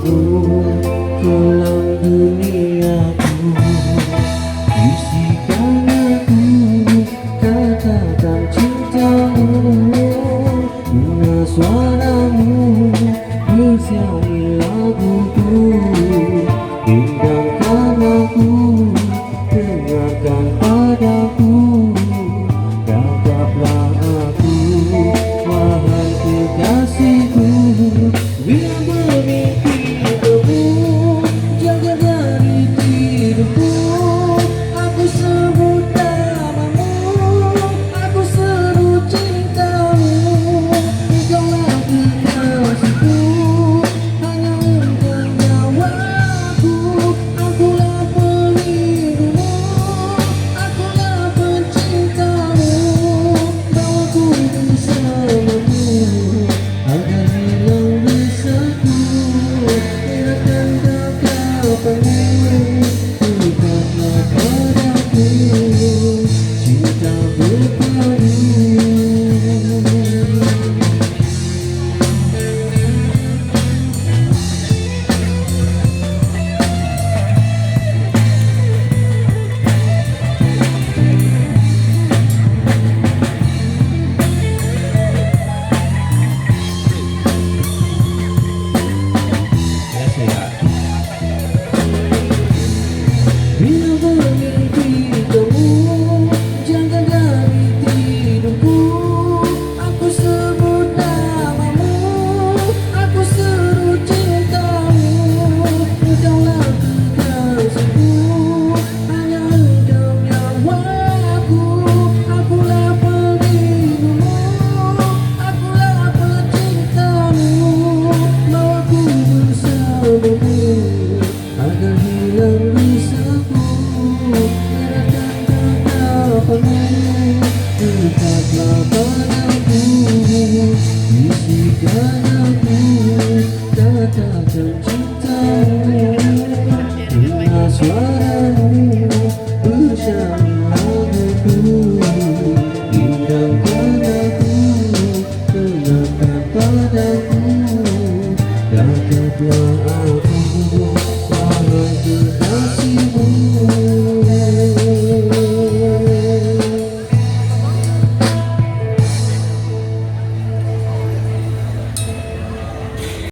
suaramu kelam duniaku. Bisikan aku, katakan cintamu, dengan suaramu bersyair laguku. Bintangkan aku, dengarkan padaku, tataplah aku, wahai kekasihku. Bila bermimpi bertemu, jaga dari tidurku. Aku sebut namamu, aku seru cintamu. Engkaulah kekasihku, hanya engkau nyawaku. Akulah pelindungmu, akulah pencintamu. Bawaku bersamamu agar hilang resahku. Eratkan genggamanmu, dekatlah padaku, cinta berpadu. Bila bermimpi kamu, jangan dari tidurku. Aku sebut namamu, aku seru cintamu. Engkaulah kekasihku, hanya engkau nyawaku. Akulah pelindungmu, akulah pencintamu. Bawaku bersamamu agar hilang risauku. Eratkan genggamanmu, dekatlah padaku, bisikan aku, katakan cintamu, dengan suara